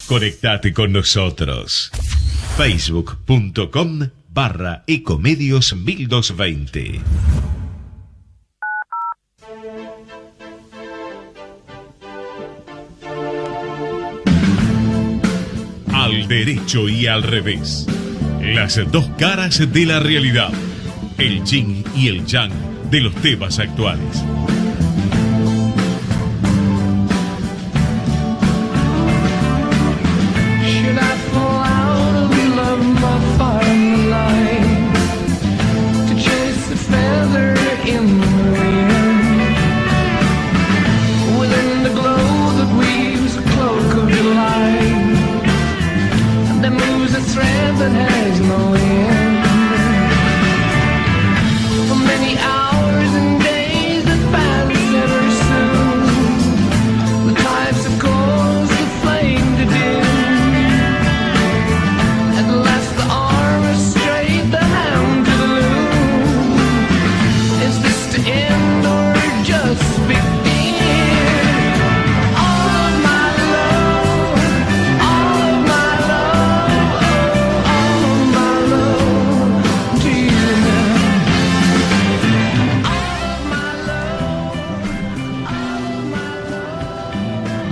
Conectate con nosotros. Facebook.com/Ecomedios 1220. Al derecho y al revés. Las dos caras de la realidad. El yin y el yang de los temas actuales.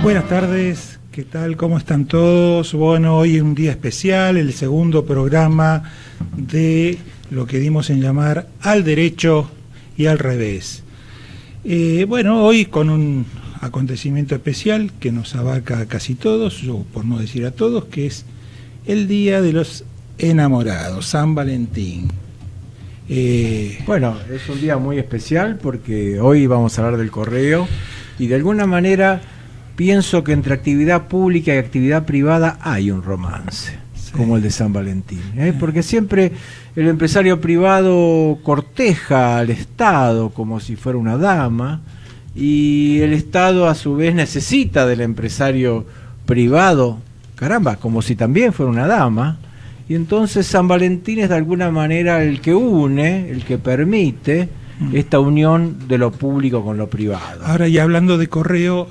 Buenas tardes, ¿qué tal? ¿Cómo están todos? Bueno, hoy es un día especial, el segundo programa de lo que dimos en llamar Al Derecho y al Revés. Bueno, hoy con un acontecimiento especial que nos abarca a casi todos, o por no decir a todos, que es el Día de los Enamorados, San Valentín. Bueno, es un día muy especial porque hoy vamos a hablar del correo y de alguna manera pienso que entre actividad pública y actividad privada hay un romance, sí, como el de San Valentín, porque siempre el empresario privado corteja al Estado como si fuera una dama y el Estado a su vez necesita del empresario privado, caramba, como si también fuera una dama, y entonces San Valentín es de alguna manera el que une, el que permite esta unión de lo público con lo privado. Ahora, y hablando de correo,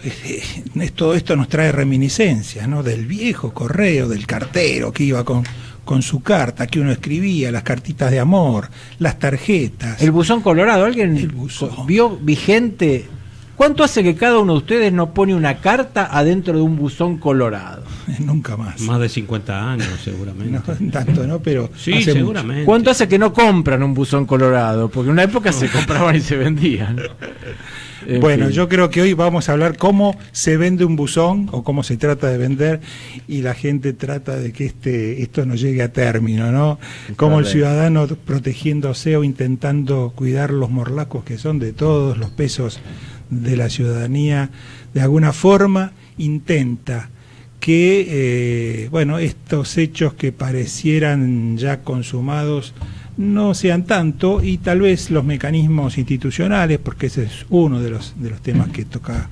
todo esto nos trae reminiscencias, ¿no? Del viejo correo, del cartero que iba con su carta, que uno escribía, las cartitas de amor, las tarjetas. El buzón colorado, ¿alguien vio vigente? ¿Cuánto hace que cada uno de ustedes no pone una carta adentro de un buzón colorado? Nunca más. Más de 50 años, seguramente. No, tanto, ¿no? Pero sí, seguramente. Mucho. ¿Cuánto hace que no compran un buzón colorado? Porque en una época se compraban y se vendían. Bueno, yo creo que hoy vamos a hablar cómo se vende un buzón o cómo se trata de vender y la gente trata de que esto no llegue a término, ¿no? Como el ciudadano protegiéndose o intentando cuidar los morlacos que son de todos los pesos de la ciudadanía, de alguna forma intenta que estos hechos que parecieran ya consumados no sean tanto, y tal vez los mecanismos institucionales, porque ese es uno de los temas que toca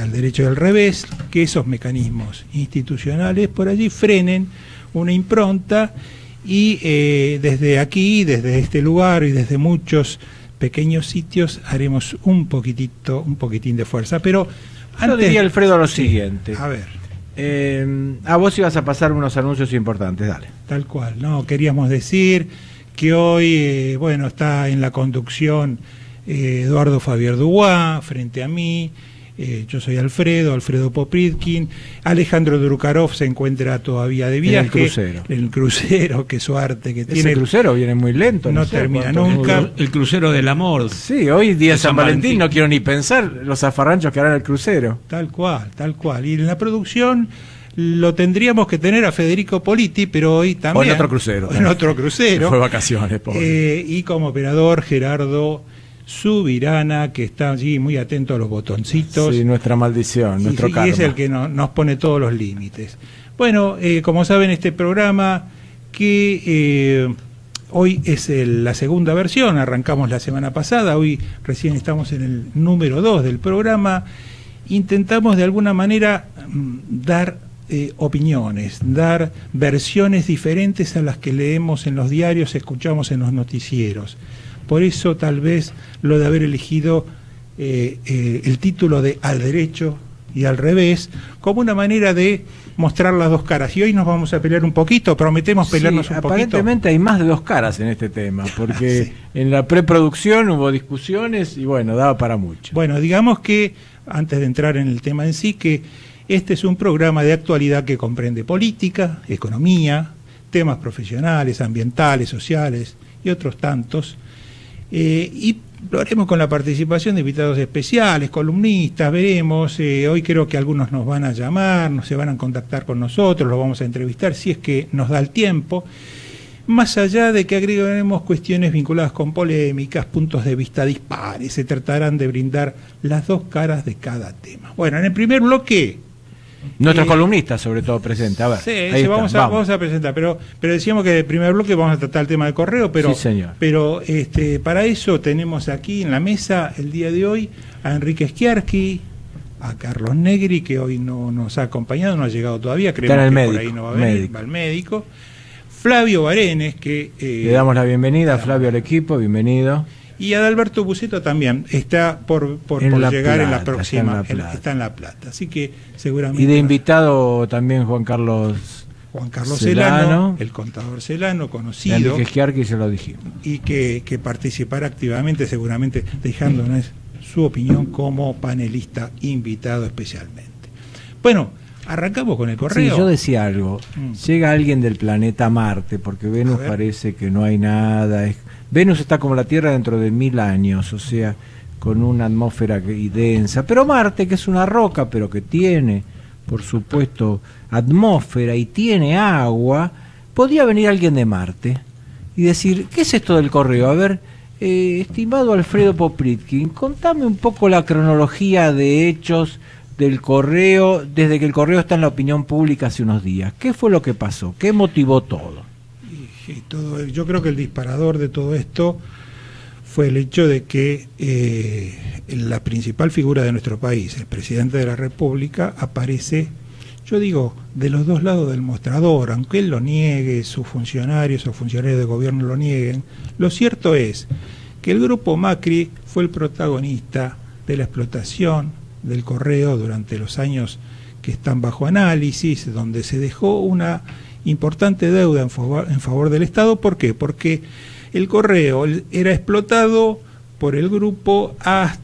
al derecho y al revés, que esos mecanismos institucionales por allí frenen una impronta y desde aquí, desde este lugar y desde muchos pequeños sitios haremos un poquitín de fuerza. Pero yo diría, Alfredo, lo siguiente. A ver. A vos ibas a pasar unos anuncios importantes, dale. Tal cual, no, queríamos decir que hoy, está en la conducción Eduardo Fabier Dubois, frente a mí, yo soy Alfredo Popritkin, Alejandro Drukarov se encuentra todavía de viaje. En el crucero, qué suerte que tiene. Ese crucero viene muy lento. No termina nunca. El crucero del amor. Sí, hoy día de San Valentín no quiero ni pensar los zafarranchos que harán el crucero. Tal cual. Y en la producción lo tendríamos que tener a Federico Politi, pero hoy también. O en otro crucero. Fue vacaciones, pobre. Y como operador, Gerardo Subirana, que está allí muy atento a los botoncitos. Sí, nuestra maldición, nuestro karma. Y es el que nos pone todos los límites. Bueno, como saben, este programa que hoy es la segunda versión, arrancamos la semana pasada, hoy recién estamos en el número 2 del programa, intentamos de alguna manera dar opiniones, dar versiones diferentes a las que leemos en los diarios, escuchamos en los noticieros. Por eso tal vez lo de haber elegido el título de Al Derecho y al revés, como una manera de mostrar las dos caras. Y hoy nos vamos a pelear un poquito, prometemos pelearnos un poquito. Aparentemente hay más de dos caras en este tema, porque sí. En la preproducción hubo discusiones y bueno, daba para mucho. Bueno, digamos que, antes de entrar en el tema en sí, que este es un programa de actualidad que comprende política, economía, temas profesionales, ambientales, sociales y otros tantos, y lo haremos con la participación de invitados especiales, columnistas, veremos, hoy creo que algunos nos van a llamar, se van a contactar con nosotros, los vamos a entrevistar si es que nos da el tiempo, más allá de que agregaremos cuestiones vinculadas con polémicas, puntos de vista dispares, se tratarán de brindar las dos caras de cada tema. Bueno, en el primer bloque... Nuestros columnistas, sobre todo, presenta. A ver, sí, vamos a presentar, pero decíamos que en el primer bloque vamos a tratar el tema del correo, pero, sí, señor. Pero para eso tenemos aquí en la mesa el día de hoy a Enrique Schiarchi, a Carlos Negri, que hoy no nos ha acompañado, no ha llegado todavía, creemos que médico, por ahí no va a venir, va al médico. Flavio Barenes, que... le damos la bienvenida a Flavio al equipo, bienvenido. Y Adalberto Buceto también está por llegar en la próxima, está en La Plata, así que seguramente... Y de invitado también Juan Carlos Celano, el contador Celano, conocido. Enrique Schiarchi, se lo dijimos. Y que participará activamente, seguramente dejándonos su opinión como panelista invitado especialmente. Bueno, arrancamos con el correo. Sí, yo decía algo, llega alguien del planeta Marte, porque Venus parece que no hay nada, Venus está como la Tierra dentro de 1000 años, o sea, con una atmósfera densa. Pero Marte, que es una roca, pero que tiene, por supuesto, atmósfera y tiene agua, podría venir alguien de Marte y decir, ¿qué es esto del correo? A ver, estimado Alfredo Popritkin, contame un poco la cronología de hechos del correo, desde que el correo está en la opinión pública hace unos días. ¿Qué fue lo que pasó? ¿Qué motivó todo? Yo creo que el disparador de todo esto fue el hecho de que la principal figura de nuestro país, el presidente de la República, aparece, yo digo, de los dos lados del mostrador, aunque él lo niegue, sus funcionarios o funcionarios de gobierno lo nieguen. Lo cierto es que el grupo Macri fue el protagonista de la explotación del correo durante los años que están bajo análisis, donde se dejó una importante deuda en favor del Estado. ¿Por qué? Porque el correo era explotado por el grupo a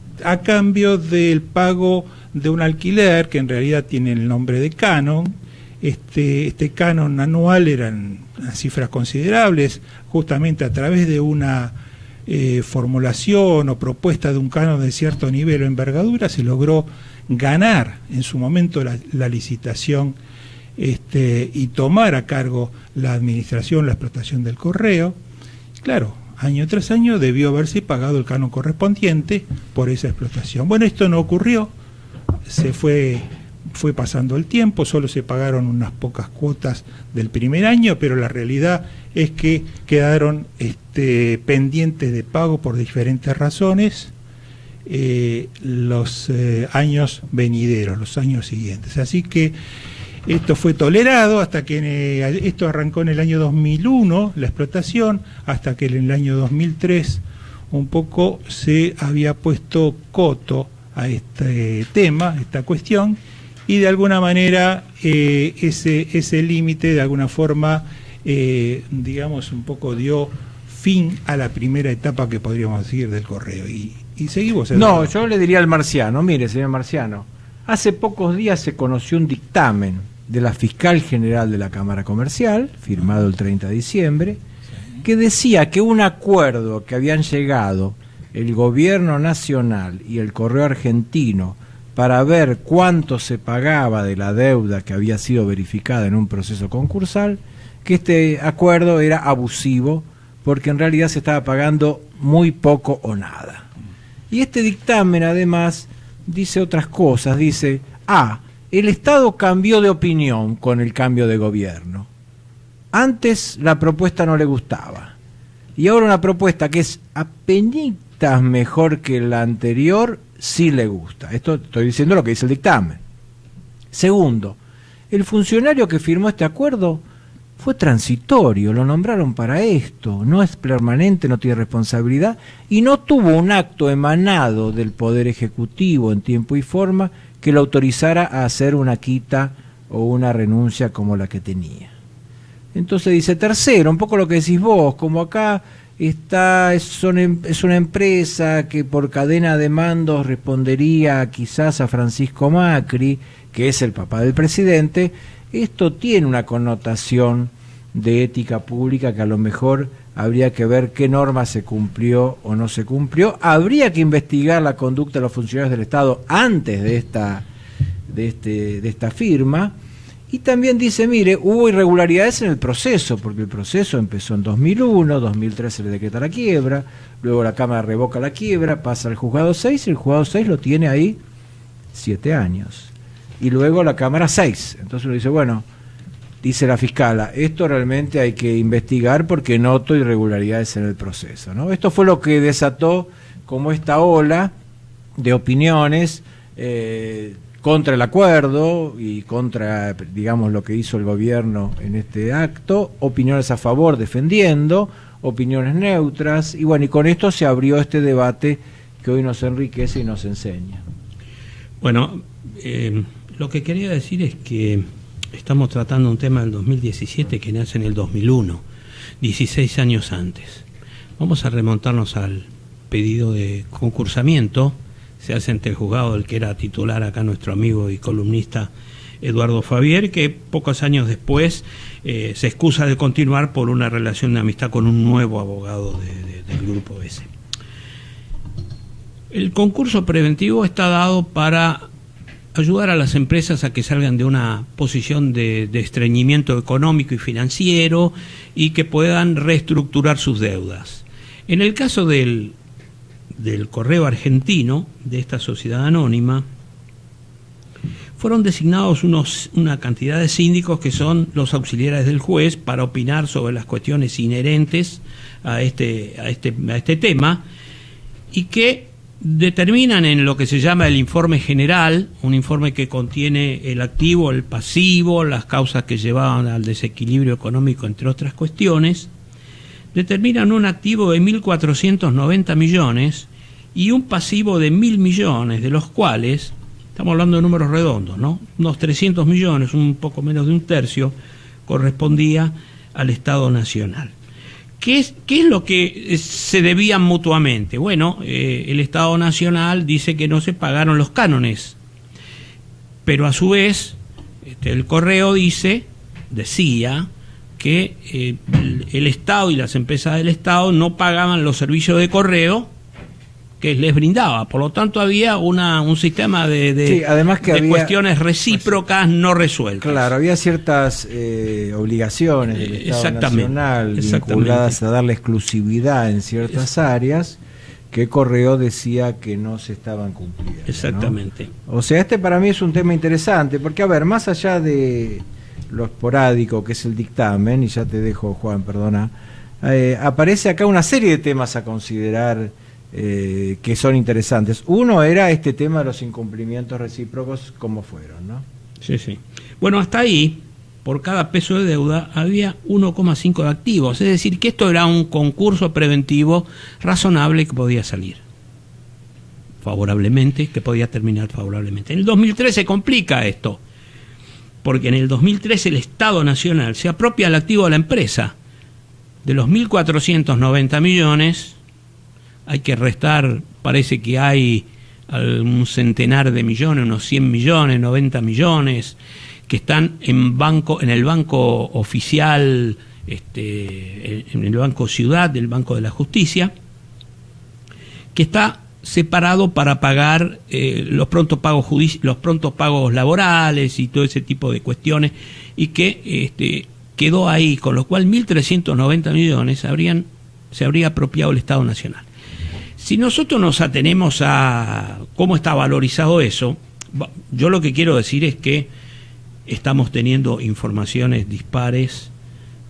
cambio del pago de un alquiler que en realidad tiene el nombre de canon. Este canon anual eran cifras considerables, justamente a través de una formulación o propuesta de un canon de cierto nivel o envergadura se logró ganar en su momento la licitación y tomar a cargo la administración, la explotación del correo. Claro, año tras año debió haberse pagado el canon correspondiente por esa explotación. Bueno, esto no ocurrió, se fue pasando el tiempo, solo se pagaron unas pocas cuotas del primer año, pero la realidad es que quedaron pendientes de pago por diferentes razones los años venideros, los años siguientes. Así que esto fue tolerado hasta que esto arrancó en el año 2001, la explotación, hasta que en el año 2003 un poco se había puesto coto a este tema, esta cuestión, y de alguna manera ese límite de alguna forma, digamos, un poco dio fin a la primera etapa que podríamos decir del correo. Y seguimos. No, yo le diría al Marciano, mire, señor Marciano, hace pocos días se conoció un dictamen de la Fiscal General de la Cámara Comercial, firmado el 30 de diciembre, que decía que un acuerdo que habían llegado el Gobierno Nacional y el Correo Argentino para ver cuánto se pagaba de la deuda que había sido verificada en un proceso concursal, que este acuerdo era abusivo porque en realidad se estaba pagando muy poco o nada. Y este dictamen además dice otras cosas, dice, el Estado cambió de opinión con el cambio de gobierno. Antes la propuesta no le gustaba. Y ahora una propuesta que es apenitas mejor que la anterior, sí le gusta. Esto estoy diciendo lo que dice el dictamen. Segundo, el funcionario que firmó este acuerdo fue transitorio, lo nombraron para esto, no es permanente, no tiene responsabilidad, y no tuvo un acto emanado del Poder Ejecutivo en tiempo y forma que lo autorizara a hacer una quita o una renuncia como la que tenía. Entonces dice, tercero, un poco lo que decís vos, como acá es una empresa que por cadena de mandos respondería quizás a Francisco Macri, que es el papá del presidente, esto tiene una connotación de ética pública que a lo mejor habría que ver qué norma se cumplió o no se cumplió. Habría que investigar la conducta de los funcionarios del Estado antes de esta firma. Y también dice, mire, hubo irregularidades en el proceso, porque el proceso empezó en 2001, 2003 se le decreta la quiebra, luego la Cámara revoca la quiebra, pasa al Juzgado 6, y el Juzgado 6 lo tiene ahí 7 años. Y luego la Cámara 6. Entonces uno dice, bueno, dice la fiscala, esto realmente hay que investigar porque noto irregularidades en el proceso, ¿no? Esto fue lo que desató como esta ola de opiniones contra el acuerdo y contra, digamos, lo que hizo el gobierno en este acto, opiniones a favor defendiendo, opiniones neutras, y bueno, y con esto se abrió este debate que hoy nos enriquece y nos enseña. Bueno, lo que quería decir es que estamos tratando un tema del 2017 que nace en el 2001, 16 años antes. Vamos a remontarnos al pedido de concursamiento. Se hace ante el juzgado del que era titular acá nuestro amigo y columnista Eduardo Fabier, que pocos años después se excusa de continuar por una relación de amistad con un nuevo abogado del grupo ese. El concurso preventivo está dado para ayudar a las empresas a que salgan de una posición de estreñimiento económico y financiero y que puedan reestructurar sus deudas. En el caso del Correo Argentino, de esta sociedad anónima, fueron designados una cantidad de síndicos que son los auxiliares del juez para opinar sobre las cuestiones inherentes a este tema y que determinan en lo que se llama el informe general, un informe que contiene el activo, el pasivo, las causas que llevaban al desequilibrio económico, entre otras cuestiones. Determinan un activo de 1.490 millones y un pasivo de 1.000 millones, de los cuales, estamos hablando de números redondos, ¿no? Unos 300 millones, un poco menos de un tercio, correspondía al Estado Nacional. ¿Qué es lo que se debían mutuamente? Bueno, el Estado Nacional dice que no se pagaron los cánones, pero a su vez el Correo decía que el Estado y las empresas del Estado no pagaban los servicios de correo que les brindaba, por lo tanto había un sistema de había cuestiones recíprocas no resueltas. Claro, había ciertas obligaciones del Estado Nacional vinculadas a darle exclusividad en ciertas áreas que Correo decía que no se estaban cumpliendo. Exactamente. ¿No? O sea, para mí es un tema interesante, porque a ver, más allá de lo esporádico que es el dictamen, y ya te dejo, Juan, perdona, aparece acá una serie de temas a considerar que son interesantes. Uno era este tema de los incumplimientos recíprocos, cómo fueron, ¿no? Sí, sí. Bueno, hasta ahí, por cada peso de deuda, había 1,5 de activos, es decir, que esto era un concurso preventivo razonable que podía salir favorablemente, que podía terminar favorablemente. En el 2003 se complica esto, porque en el 2003 el Estado Nacional se apropia el activo de la empresa. De los 1.490 millones, hay que restar, parece que hay un centenar de millones, unos 100 millones, 90 millones, que están en el banco oficial, en el Banco Ciudad, del Banco de la Justicia, que está separado para pagar los prontos pagos laborales y todo ese tipo de cuestiones, y que quedó ahí, con lo cual 1.390 millones se habría apropiado el Estado Nacional. Si nosotros nos atenemos a cómo está valorizado eso, yo lo que quiero decir es que estamos teniendo informaciones dispares,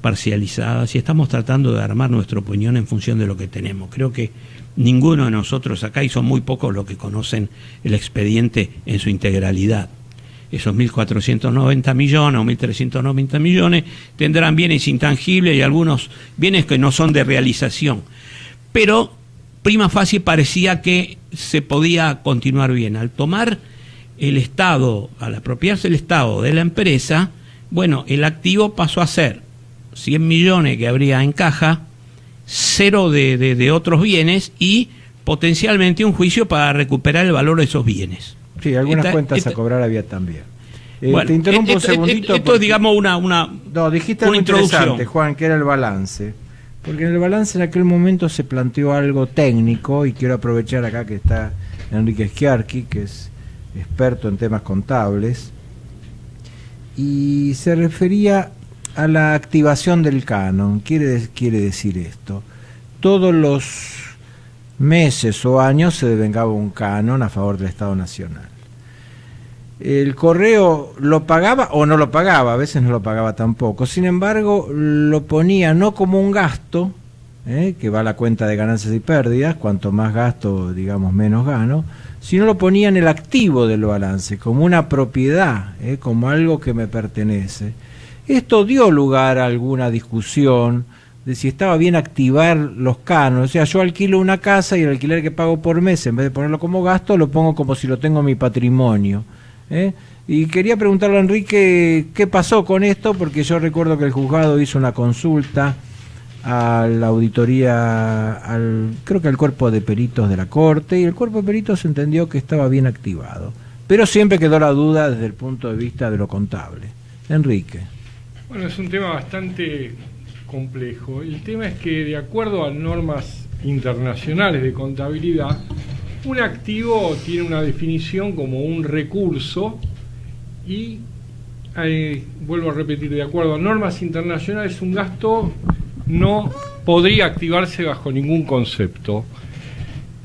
parcializadas, y estamos tratando de armar nuestra opinión en función de lo que tenemos. Creo que ninguno de nosotros acá, y son muy pocos los que conocen el expediente en su integralidad, esos 1.490 millones o 1.390 millones, tendrán bienes intangibles y algunos bienes que no son de realización. Pero prima facie parecía que se podía continuar bien. Al tomar el Estado, al apropiarse el Estado de la empresa, bueno, el activo pasó a ser 100 millones que habría en caja, cero de otros bienes y potencialmente un juicio para recuperar el valor de esos bienes. Sí, algunas cuentas a cobrar había también. Bueno, te interrumpo un segundito. Esto es, digamos, dijiste algo interesante, Juan, que era el balance. Porque en el balance en aquel momento se planteó algo técnico, y quiero aprovechar acá que está Enrique Schiarchi, que es experto en temas contables, y se refería a la activación del canon. Quiere decir esto: todos los meses o años se devengaba un canon a favor del Estado Nacional. El correo lo pagaba o no lo pagaba, a veces no lo pagaba tampoco. Sin embargo, lo ponía no como un gasto, que va a la cuenta de ganancias y pérdidas, cuanto más gasto, digamos, menos gano, sino lo ponía en el activo del balance, como una propiedad, como algo que me pertenece. Esto dio lugar a alguna discusión de si estaba bien activar los cánones. O sea, yo alquilo una casa y el alquiler que pago por mes, en vez de ponerlo como gasto, lo pongo como si lo tengo en mi patrimonio. Y quería preguntarle a Enrique qué pasó con esto, porque yo recuerdo que el juzgado hizo una consulta a la auditoría, creo que al cuerpo de peritos de la Corte, y el cuerpo de peritos entendió que estaba bien activado, pero siempre quedó la duda desde el punto de vista de lo contable. Enrique. Bueno, es un tema bastante complejo. El tema es que, de acuerdo a normas internacionales de contabilidad, un activo tiene una definición como un recurso y, vuelvo a repetir, de acuerdo a normas internacionales, un gasto no podría activarse bajo ningún concepto.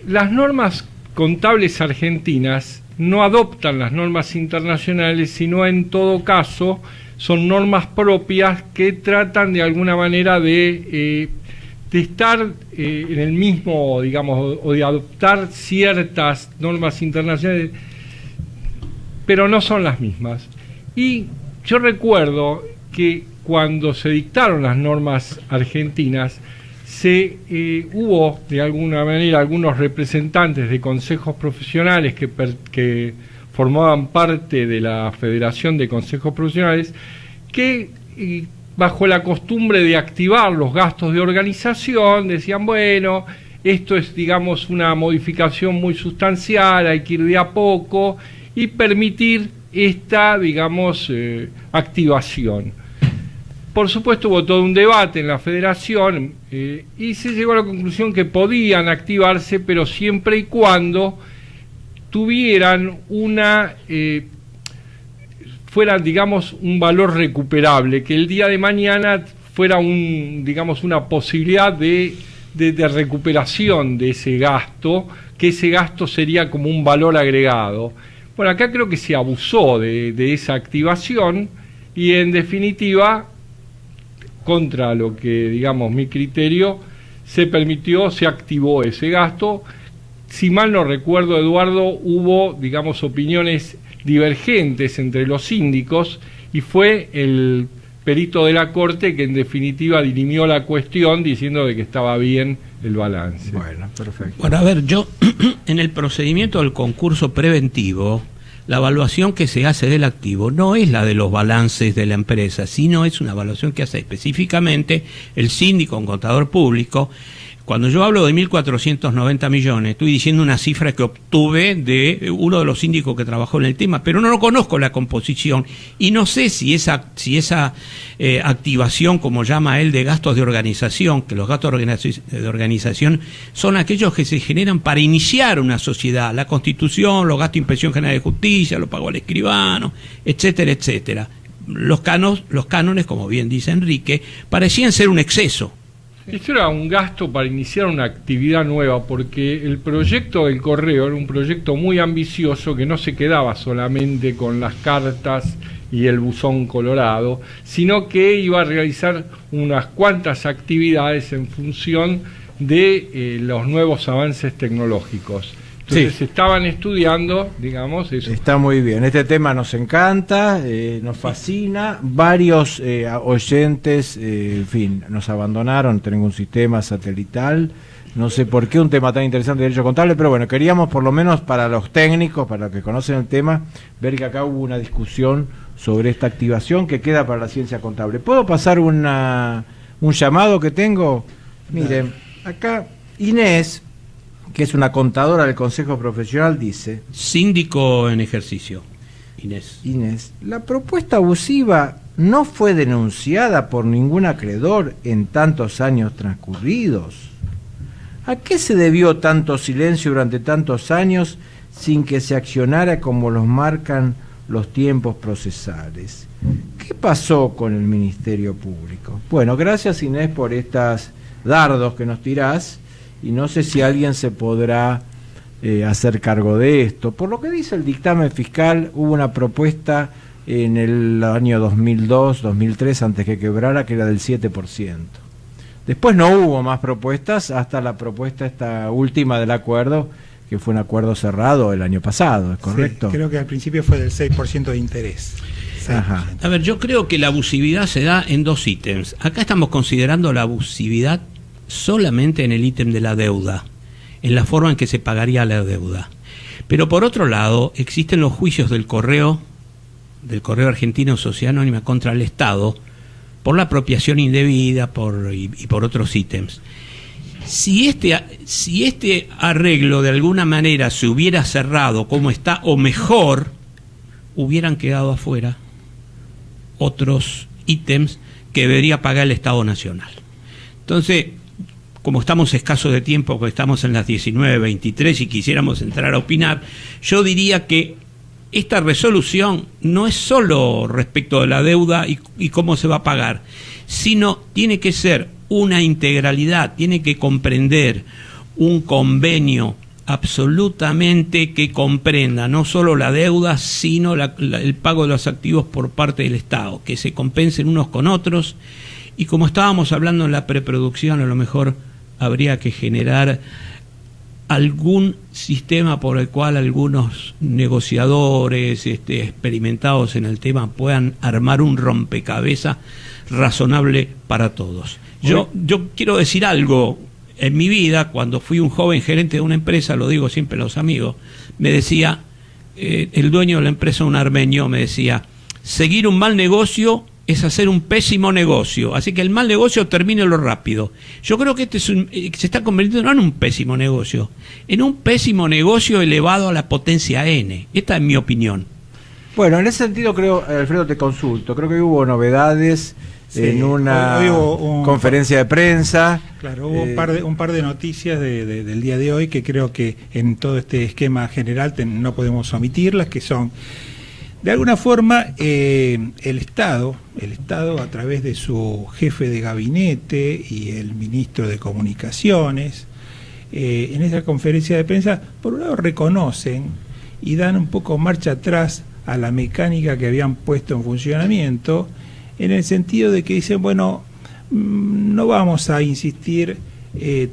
Las normas contables argentinas no adoptan las normas internacionales, sino en todo caso son normas propias que tratan de alguna manera de estar en el mismo, digamos, o de adoptar ciertas normas internacionales, pero no son las mismas. Y yo recuerdo que cuando se dictaron las normas argentinas, hubo de alguna manera algunos representantes de consejos profesionales que formaban parte de la Federación de Consejos Profesionales que, bajo la costumbre de activar los gastos de organización, decían, bueno, esto es, digamos, una modificación muy sustancial, hay que ir de a poco y permitir esta, digamos, activación. Por supuesto, hubo todo un debate en la Federación y se llegó a la conclusión que podían activarse, pero siempre y cuando tuvieran fueran, digamos, un valor recuperable, que el día de mañana fuera digamos, una posibilidad de recuperación de ese gasto, que ese gasto sería como un valor agregado. Bueno, acá creo que se abusó de esa activación y, en definitiva, contra lo que, digamos, mi criterio, se activó ese gasto. Si mal no recuerdo, Eduardo, hubo, digamos, opiniones divergentes entre los síndicos y fue el perito de la Corte que en definitiva dirimió la cuestión diciendo de que estaba bien el balance. Bueno, perfecto. Bueno, a ver, yo en el procedimiento del concurso preventivo, la evaluación que se hace del activo no es la de los balances de la empresa, sino es una evaluación que hace específicamente el síndico, un contador público. Cuando yo hablo de 1.490 millones, estoy diciendo una cifra que obtuve de uno de los síndicos que trabajó en el tema, pero no conozco la composición y no sé si esa activación, como llama él, de gastos de organización, que los gastos de organización son aquellos que se generan para iniciar una sociedad, la constitución, los gastos de inspección general de justicia, los pagos al escribano, etcétera, etcétera. Los cánones, como bien dice Enrique, parecían ser un exceso. Esto era un gasto para iniciar una actividad nueva, porque el proyecto del correo era un proyecto muy ambicioso que no se quedaba solamente con las cartas y el buzón colorado, sino que iba a realizar unas cuantas actividades en función de los nuevos avances tecnológicos. Entonces estaban estudiando, digamos, eso. Está muy bien. Este tema nos encanta, nos fascina. Varios oyentes, en fin, nos abandonaron. Tenemos un sistema satelital. No sé por qué un tema tan interesante de derecho contable, pero bueno, queríamos por lo menos para los técnicos, para los que conocen el tema, ver que acá hubo una discusión sobre esta activación que queda para la ciencia contable. ¿Puedo pasar un llamado que tengo? Miren, acá Inés, que es una contadora del Consejo Profesional, dice... Síndico en ejercicio, Inés, la propuesta abusiva no fue denunciada por ningún acreedor en tantos años transcurridos. ¿A qué se debió tanto silencio durante tantos años sin que se accionara como los marcan los tiempos procesales? ¿Qué pasó con el Ministerio Público? Bueno, gracias Inés por estas dardos que nos tirás, y no sé si alguien se podrá hacer cargo de esto. Por lo que dice el dictamen fiscal, hubo una propuesta en el año 2002, 2003, antes que quebrara, que era del 7%. Después no hubo más propuestas hasta la propuesta esta última del acuerdo, que fue un acuerdo cerrado el año pasado, ¿es correcto? Sí, creo que al principio fue del 6% de interés. Ajá. A ver, yo creo que la abusividad se da en dos ítems. Acá estamos considerando la abusividad solamente en el ítem de la deuda, en la forma en que se pagaría la deuda. Pero por otro lado, existen los juicios del Correo Argentino Sociedad Anónima contra el Estado por la apropiación indebida y por otros ítems. Si este arreglo de alguna manera se hubiera cerrado como está, o mejor, hubieran quedado afuera otros ítems que debería pagar el Estado Nacional. Entonces, como estamos escasos de tiempo, porque estamos en las 19:23 y quisiéramos entrar a opinar, yo diría que esta resolución no es solo respecto de la deuda y cómo se va a pagar, sino tiene que ser una integralidad, tiene que comprender un convenio absolutamente que comprenda no solo la deuda, sino el pago de los activos por parte del Estado, que se compensen unos con otros. Y como estábamos hablando en la preproducción, a lo mejor habría que generar algún sistema por el cual algunos negociadores experimentados en el tema puedan armar un rompecabezas razonable para todos. Yo quiero decir algo. En mi vida, cuando fui un joven gerente de una empresa, lo digo siempre a los amigos, me decía, el dueño de la empresa, un armenio, me decía, seguir un mal negocio es hacer un pésimo negocio, así que el mal negocio termínelo rápido. Yo creo que se está convirtiendo no en un pésimo negocio, en un pésimo negocio elevado a la potencia n. Esta es mi opinión. Bueno, en ese sentido creo, Alfredo, te consulto, creo que hubo novedades en una conferencia de prensa. Claro, hubo un par de noticias del día de hoy que creo que en todo este esquema general no podemos omitirlas, que son, de alguna forma, el Estado a través de su jefe de gabinete y el ministro de Comunicaciones, en esa conferencia de prensa, por un lado reconocen y dan un poco marcha atrás a la mecánica que habían puesto en funcionamiento, en el sentido de que dicen, bueno, no vamos a insistir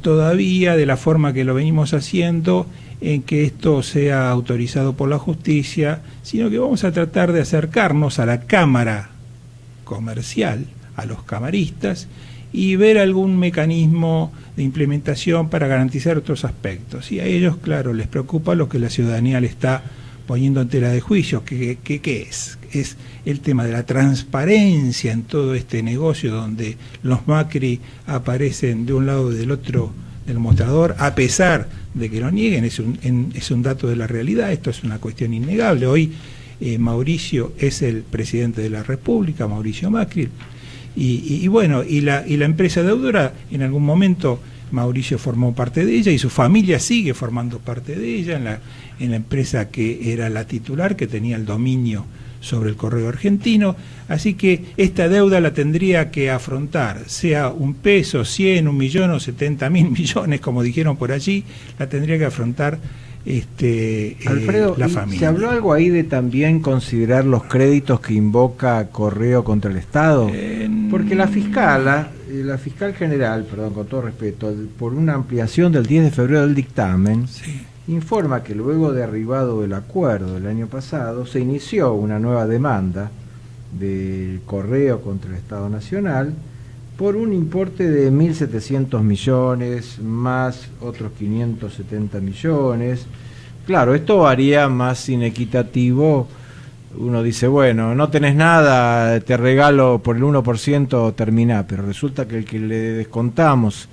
todavía de la forma que lo venimos haciendo en que esto sea autorizado por la justicia, sino que vamos a tratar de acercarnos a la cámara comercial, a los camaristas, y ver algún mecanismo de implementación para garantizar otros aspectos. Y a ellos, claro, les preocupa lo que la ciudadanía le está poniendo en tela de juicio. ¿Qué es? Es el tema de la transparencia en todo este negocio donde los Macri aparecen de un lado o del otro del mostrador, a pesar de que lo nieguen. Es un dato de la realidad, esto es una cuestión innegable. Hoy Mauricio es el presidente de la República, Mauricio Macri, y la empresa deudora, en algún momento Mauricio formó parte de ella y su familia sigue formando parte de ella en la empresa que era la titular, que tenía el dominio sobre el Correo Argentino. Así que esta deuda la tendría que afrontar, sea un peso, 100, 1 millón o 70.000 millones, como dijeron por allí, la tendría que afrontar Alfredo, la familia. ¿Se habló algo ahí de también considerar los créditos que invoca Correo contra el Estado? Porque la fiscal general, perdón, con todo respeto, por una ampliación del 10 de febrero del dictamen, sí, informa que luego de arribado el acuerdo del año pasado, se inició una nueva demanda del Correo contra el Estado Nacional por un importe de 1.700 millones, más otros 570 millones. Claro, esto haría más inequitativo. Uno dice, bueno, no tenés nada, te regalo por el 1%, terminá, pero resulta que el que le descontamos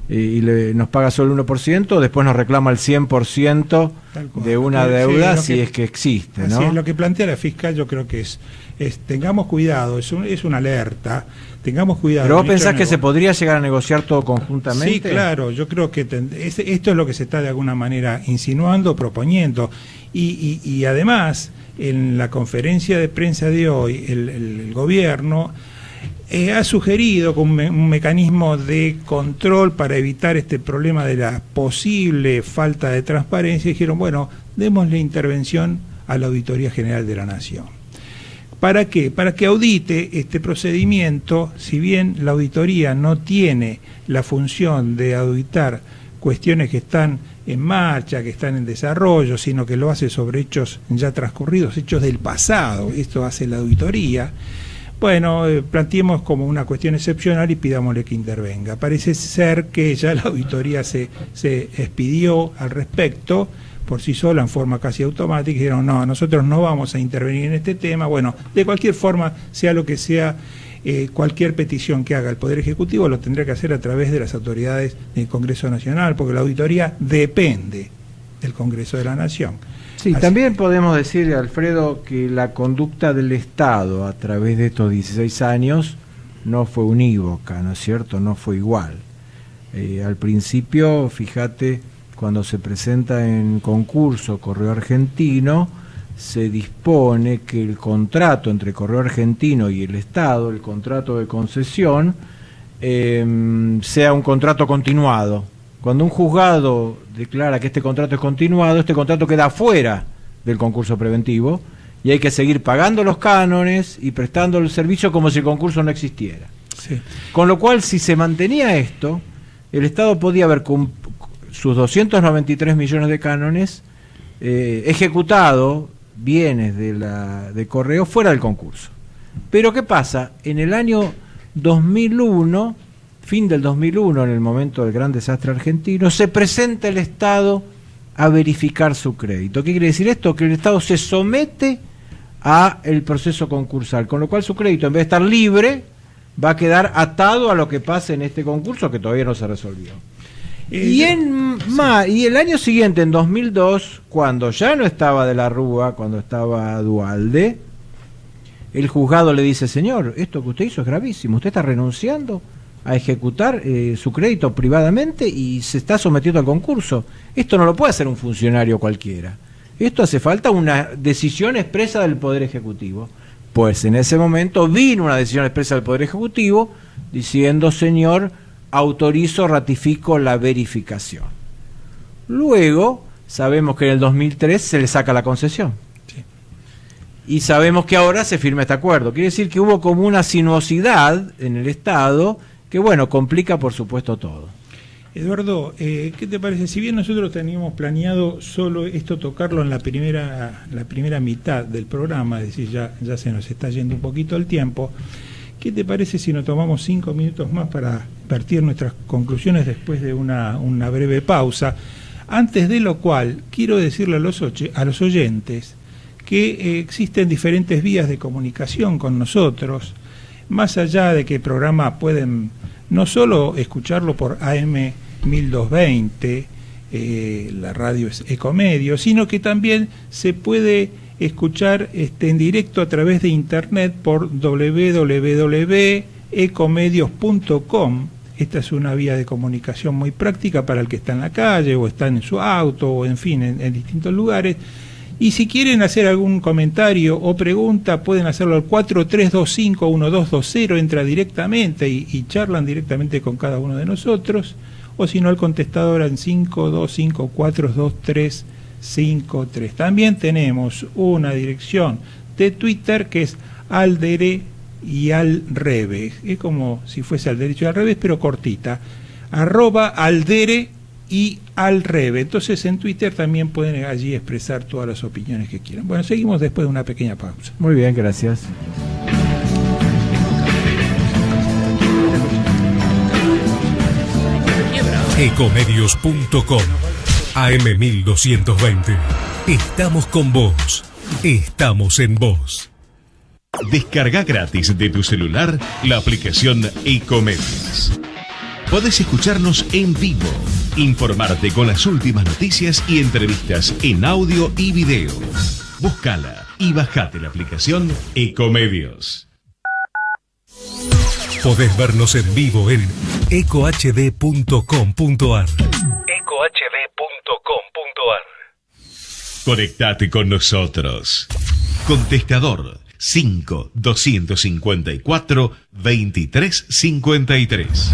nos paga solo el 1%, después nos reclama el 100% de una deuda, si es que existe, ¿no? Así es, lo que plantea la fiscal yo creo que es tengamos cuidado, es una alerta, tengamos cuidado. ¿Pero vos pensás que se podría llegar a negociar todo conjuntamente? Sí, claro, yo creo que esto es lo que se está de alguna manera insinuando, proponiendo, y además, en la conferencia de prensa de hoy, el gobierno ha sugerido como un mecanismo de control para evitar este problema de la posible falta de transparencia. Dijeron, bueno, démosle intervención a la Auditoría General de la Nación. ¿Para qué? Para que audite este procedimiento. Si bien la auditoría no tiene la función de auditar cuestiones que están en marcha, que están en desarrollo, sino que lo hace sobre hechos ya transcurridos, hechos del pasado, esto hace la auditoría. Bueno, planteemos como una cuestión excepcional y pidámosle que intervenga. Parece ser que ya la auditoría se expidió al respecto por sí sola, en forma casi automática, y dijeron, no, nosotros no vamos a intervenir en este tema. Bueno, de cualquier forma, sea lo que sea, cualquier petición que haga el Poder Ejecutivo lo tendrá que hacer a través de las autoridades del Congreso Nacional, porque la auditoría depende del Congreso de la Nación. Sí, así. También podemos decir, Alfredo, que la conducta del Estado a través de estos 16 años no fue unívoca, ¿no es cierto? No fue igual. Al principio, fíjate, cuando se presenta en concurso Correo Argentino, se dispone que el contrato entre Correo Argentino y el Estado, el contrato de concesión, sea un contrato continuado. Cuando un juzgado declara que este contrato es continuado, este contrato queda fuera del concurso preventivo y hay que seguir pagando los cánones y prestando el servicio como si el concurso no existiera. Sí. Con lo cual, si se mantenía esto, el Estado podía haber sus 293 millones de cánones ejecutado bienes de Correo fuera del concurso. Pero ¿qué pasa? En el año 2001, fin del 2001, en el momento del gran desastre argentino, se presenta el Estado a verificar su crédito. ¿Qué quiere decir esto? Que el Estado se somete a el proceso concursal, con lo cual su crédito, en vez de estar libre, va a quedar atado a lo que pase en este concurso que todavía no se resolvió. Y el año siguiente, en 2002, cuando ya no estaba de la Rúa, cuando estaba Duhalde, el juzgado le dice, señor, esto que usted hizo es gravísimo, usted está renunciando a ejecutar su crédito privadamente y se está sometiendo al concurso. Esto no lo puede hacer un funcionario cualquiera. Esto hace falta una decisión expresa del Poder Ejecutivo. Pues en ese momento vino una decisión expresa del Poder Ejecutivo diciendo, señor, autorizo, ratifico la verificación. Luego, sabemos que en el 2003 se le saca la concesión. Sí. Y sabemos que ahora se firma este acuerdo. Quiere decir que hubo como una sinuosidad en el Estado que, bueno, complica por supuesto todo. Eduardo, ¿qué te parece? Si bien nosotros teníamos planeado solo esto tocarlo en la primera mitad del programa, es decir, ya se nos está yendo un poquito el tiempo, ¿qué te parece si nos tomamos 5 minutos más para vertir nuestras conclusiones después de una breve pausa? Antes de lo cual, quiero decirle a los oyentes que existen diferentes vías de comunicación con nosotros, más allá de que el programa pueden no solo escucharlo por AM 1220, la radio es Ecomedios, sino que también se puede escuchar en directo a través de internet por www.ecomedios.com. Esta es una vía de comunicación muy práctica para el que está en la calle o está en su auto o en fin, en distintos lugares. Y si quieren hacer algún comentario o pregunta, pueden hacerlo al 43251220, entra directamente y charlan directamente con cada uno de nosotros, o si no al contestador en 52542353. También tenemos una dirección de Twitter que es Aldere y al revés, es como si fuese al derecho y al revés, pero cortita, @Aldere y al revés. Entonces en Twitter también pueden allí expresar todas las opiniones que quieran. Bueno, seguimos después de una pequeña pausa. Muy bien, gracias. Ecomedios.com AM1220. Estamos con vos. Estamos en vos. Descarga gratis de tu celular la aplicación Ecomedios. Podés escucharnos en vivo, informarte con las últimas noticias y entrevistas en audio y video. Búscala y bajate la aplicación Ecomedios. Podés vernos en vivo en ecohd.com.ar. Conectate con nosotros. Contestador 5-254-2353.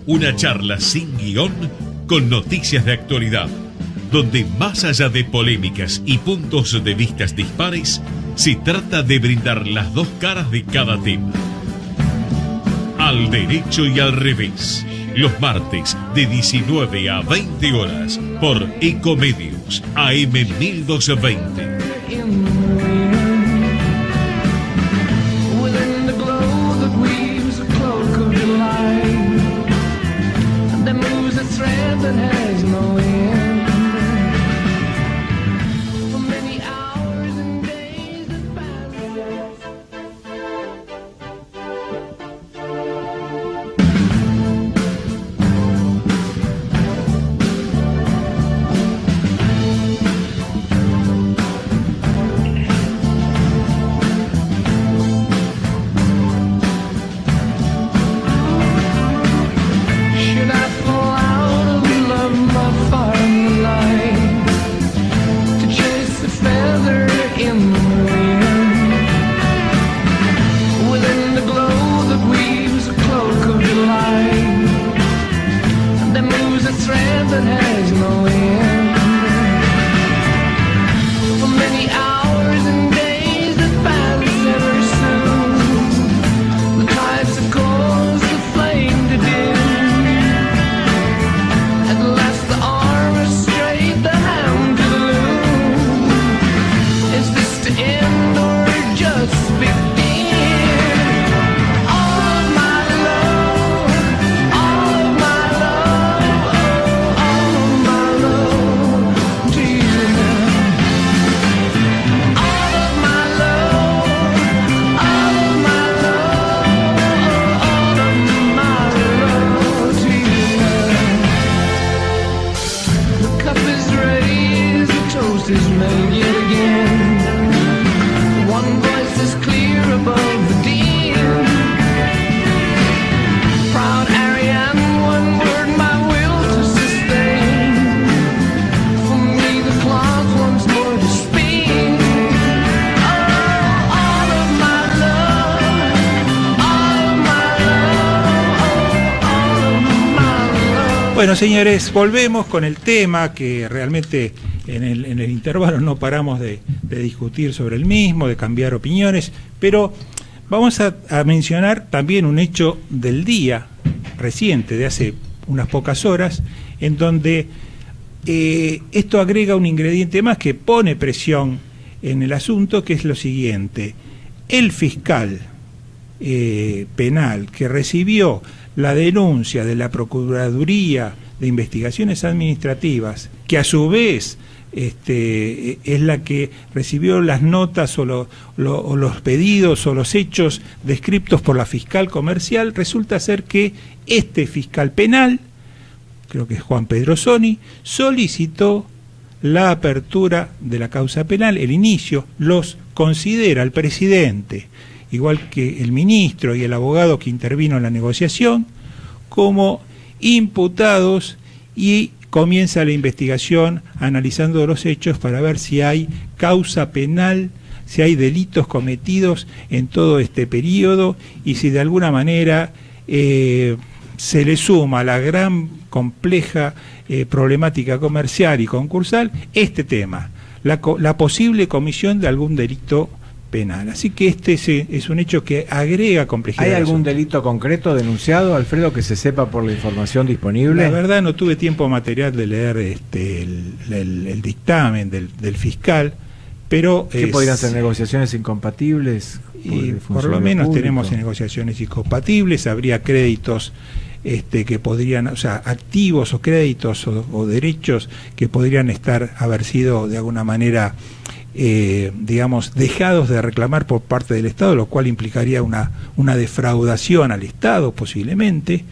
Una charla sin guión con noticias de actualidad, donde más allá de polémicas y puntos de vistas dispares, se trata de brindar las dos caras de cada tema. Al derecho y al revés, los martes de 19 a 20 horas por Ecomedios AM1220. Bueno, señores, volvemos con el tema que realmente en el intervalo no paramos de discutir sobre el mismo, de cambiar opiniones, pero vamos a mencionar también un hecho del día reciente, de hace unas pocas horas, en donde esto agrega un ingrediente más que pone presión en el asunto, que es lo siguiente: el fiscal penal que recibió la denuncia de la Procuraduría de Investigaciones Administrativas, que a su vez es la que recibió las notas o los pedidos o los hechos descriptos por la fiscal comercial, resulta ser que este fiscal penal, creo que es Juan Pedro Soni, solicitó la apertura de la causa penal, el inicio. Los considera el presidente, igual que el ministro y el abogado que intervino en la negociación, como imputados, y comienza la investigación analizando los hechos para ver si hay causa penal, si hay delitos cometidos en todo este periodo y si de alguna manera se le suma a la gran compleja problemática comercial y concursal este tema, la posible comisión de algún delito penal. Así que este es un hecho que agrega complejidad. ¿Hay algún delito concreto denunciado, Alfredo, que se sepa por la información disponible? La verdad no tuve tiempo material de leer el dictamen del fiscal, pero... ¿Qué podrían ser negociaciones incompatibles? Y por lo menos público. Tenemos negociaciones incompatibles, habría créditos que podrían, o sea, activos o créditos o derechos que podrían haber sido de alguna manera digamos, dejados de reclamar por parte del Estado, lo cual implicaría una defraudación al Estado posiblemente.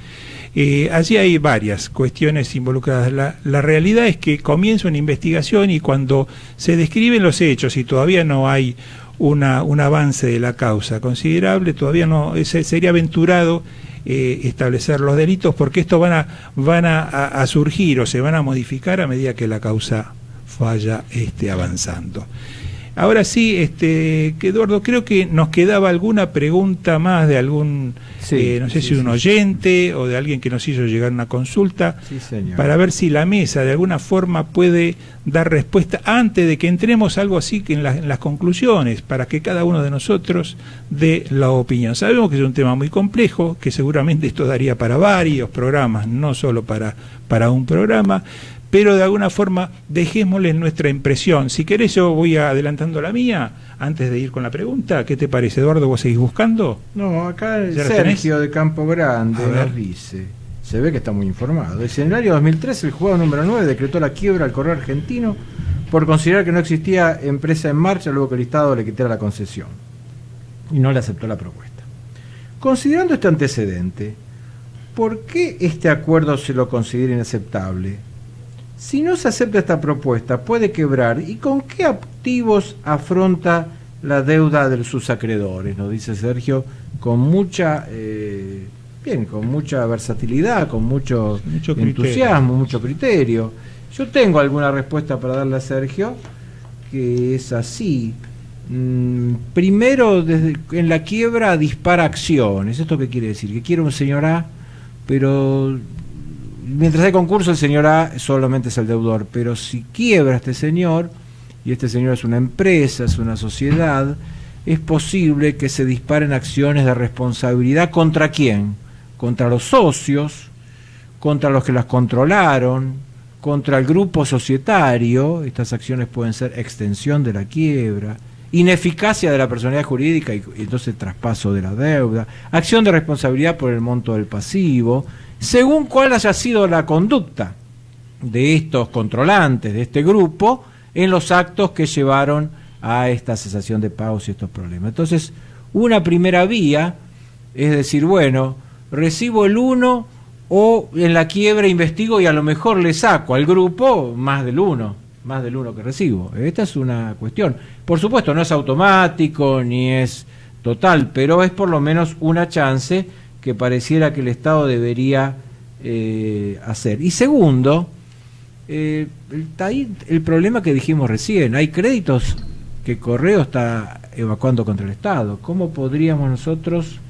Allí hay varias cuestiones involucradas. La realidad es que comienza una investigación y cuando se describen los hechos y todavía no hay un avance de la causa considerable, todavía no sería aventurado establecer los delitos, porque estos van a surgir o se van a modificar a medida que la causa vaya avanzando. Ahora sí, que Eduardo, creo que nos quedaba alguna pregunta más de algún, no sé si un oyente o de alguien que nos hizo llegar una consulta, para ver si la mesa de alguna forma puede dar respuesta antes de que entremos algo así que en las conclusiones, para que cada uno de nosotros dé la opinión. Sabemos que es un tema muy complejo, que seguramente esto daría para varios programas, no solo para un programa, pero de alguna forma dejémosles nuestra impresión. Si querés yo voy adelantando la mía antes de ir con la pregunta. ¿Qué te parece, Eduardo? ¿Vos seguís buscando? No, acá el Sergio de Campo Grande nos dice, se ve que está muy informado. Dice, en el año 2013 el juzgado número 9 decretó la quiebra al Correo Argentino por considerar que no existía empresa en marcha luego que el Estado le quitara la concesión y no le aceptó la propuesta. Considerando este antecedente, ¿por qué este acuerdo se lo considera inaceptable? Si no se acepta esta propuesta, puede quebrar. ¿Y con qué activos afronta la deuda de sus acreedores? Nos dice Sergio, con mucha con mucha versatilidad, con mucho entusiasmo, mucho criterio. Yo tengo alguna respuesta para darle a Sergio, que es así. Primero, en la quiebra dispara acciones. ¿Esto qué quiere decir? Que quiere un señor A, pero... mientras hay concurso, el señor A solamente es el deudor, pero si quiebra este señor, y este señor es una empresa, es una sociedad, es posible que se disparen acciones de responsabilidad. ¿Contra quién? Contra los socios, contra los que las controlaron, contra el grupo societario. Estas acciones pueden ser extensión de la quiebra, ineficacia de la personalidad jurídica y entonces traspaso de la deuda, acción de responsabilidad por el monto del pasivo, según cuál haya sido la conducta de estos controlantes, de este grupo, en los actos que llevaron a esta cesación de pagos y estos problemas. Entonces, una primera vía es decir, bueno, recibo el 1 o en la quiebra investigo y a lo mejor le saco al grupo más del 1 que recibo. Esta es una cuestión. Por supuesto, no es automático ni es total, pero es por lo menos una chance que pareciera que el Estado debería hacer. Y segundo, el problema que dijimos recién, hay créditos que Correo está evacuando contra el Estado. ¿Cómo podríamos nosotros?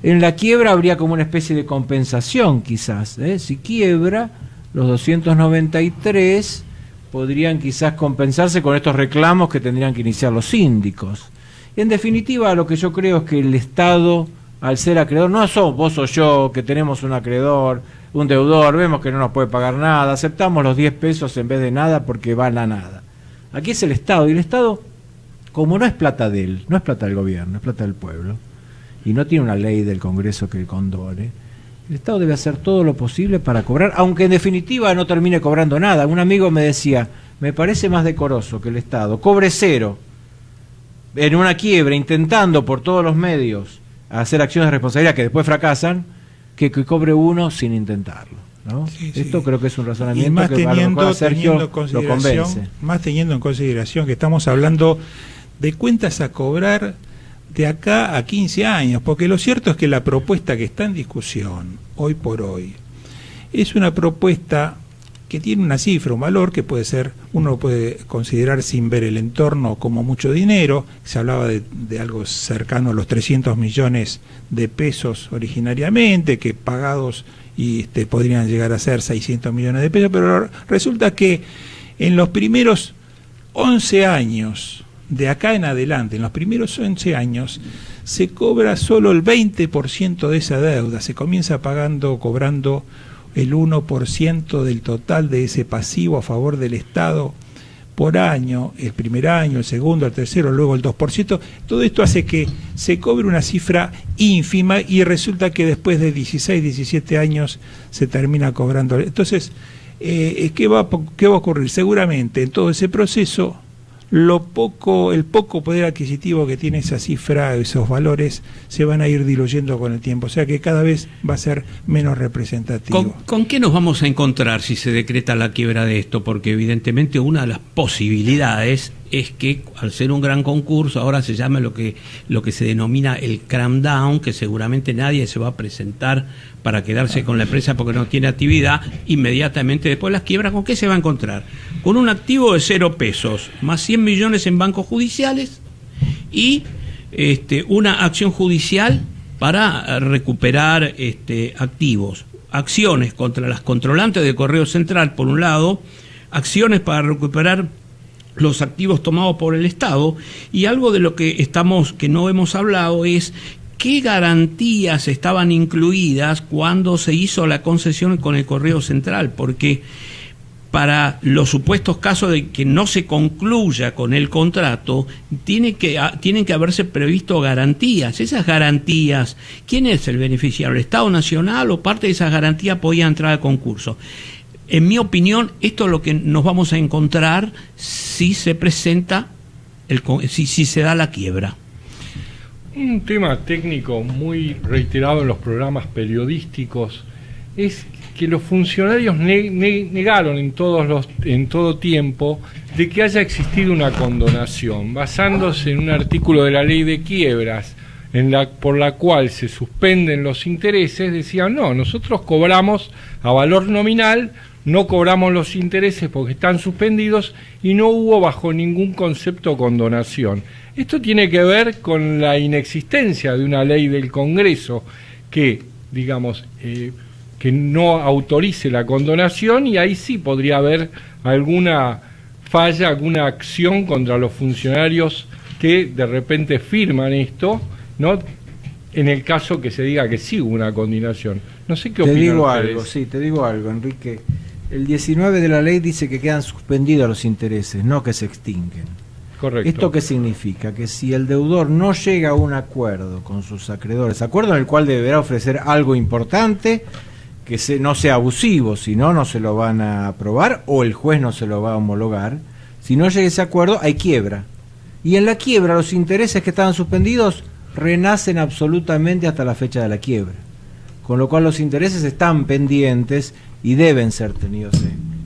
En la quiebra habría como una especie de compensación quizás, si quiebra, los 293 podrían quizás compensarse con estos reclamos que tendrían que iniciar los síndicos. En definitiva, lo que yo creo es que el Estado, al ser acreedor, no sos vos o yo que tenemos un acreedor, un deudor, vemos que no nos puede pagar nada, aceptamos los 10 pesos en vez de nada porque van a nada. Aquí es el Estado, y el Estado, como no es plata de él, no es plata del gobierno, es plata del pueblo, y no tiene una ley del Congreso que condone, el Estado debe hacer todo lo posible para cobrar, aunque en definitiva no termine cobrando nada. Un amigo me decía, me parece más decoroso que el Estado cobre cero en una quiebra, intentando por todos los medios hacer acciones de responsabilidad que después fracasan, que cobre uno sin intentarlo, ¿no? Sí, Esto creo que es un razonamiento más que a Sergio lo convence. Más teniendo en consideración que estamos hablando de cuentas a cobrar de acá a 15 años, porque lo cierto es que la propuesta que está en discusión hoy por hoy es una propuesta que tiene una cifra, un valor que puede ser, uno lo puede considerar sin ver el entorno como mucho dinero. Se hablaba de algo cercano a los 300 millones de pesos originariamente, que pagados y podrían llegar a ser 600 millones de pesos, pero resulta que en los primeros 11 años de acá en adelante, en los primeros 11 años, se cobra solo el 20% de esa deuda, se comienza cobrando el 1% del total de ese pasivo a favor del Estado por año, el primer año, el segundo, el tercero, luego el 2%. Todo esto hace que se cobre una cifra ínfima y resulta que después de 16, 17 años se termina cobrando. Entonces, ¿qué va a ocurrir? Seguramente en todo ese proceso el poco poder adquisitivo que tiene esa cifra, esos valores, se van a ir diluyendo con el tiempo, o sea que cada vez va a ser menos representativo. ¿Con qué nos vamos a encontrar si se decreta la quiebra de esto? Porque evidentemente una de las posibilidades es que al ser un gran concurso ahora se llama lo que se denomina el cram down, que seguramente nadie se va a presentar para quedarse con la empresa porque no tiene actividad. Inmediatamente después de las quiebras, ¿con qué se va a encontrar? Con un activo de 0 pesos, más 100 millones en bancos judiciales y una acción judicial para recuperar activos, acciones contra las controlantes de Correo Central por un lado, acciones para recuperar los activos tomados por el Estado, y algo de lo que no hemos hablado es qué garantías estaban incluidas cuando se hizo la concesión con el Correo Central, porque para los supuestos casos de que no se concluya con el contrato, tienen que haberse previsto garantías. Esas garantías, ¿quién es el beneficiario? ¿El Estado Nacional o parte de esas garantías podía entrar al concurso? En mi opinión, esto es lo que nos vamos a encontrar si se presenta, si se da la quiebra. Un tema técnico muy reiterado en los programas periodísticos es que los funcionarios negaron en todo tiempo de que haya existido una condonación, basándose en un artículo de la ley de quiebras por la cual se suspenden los intereses. Decían, no, nosotros cobramos a valor nominal, no cobramos los intereses porque están suspendidos, y no hubo bajo ningún concepto condonación. Esto tiene que ver con la inexistencia de una ley del Congreso que, digamos, que no autorice la condonación, y ahí sí podría haber alguna falla, alguna acción contra los funcionarios que de repente firman esto, ¿no? En el caso que se diga que sí hubo una condonación. No sé qué opinan ustedes. Te digo algo, Enrique. El 19 de la ley dice que quedan suspendidos los intereses, no que se extinguen. Correcto. ¿Esto qué significa? Que si el deudor no llega a un acuerdo con sus acreedores, acuerdo en el cual deberá ofrecer algo importante, que no sea abusivo, si no, no se lo van a aprobar o el juez no se lo va a homologar. Si no llega a ese acuerdo, hay quiebra. Y en la quiebra los intereses que estaban suspendidos renacen absolutamente hasta la fecha de la quiebra. Con lo cual los intereses están pendientes y deben ser tenidos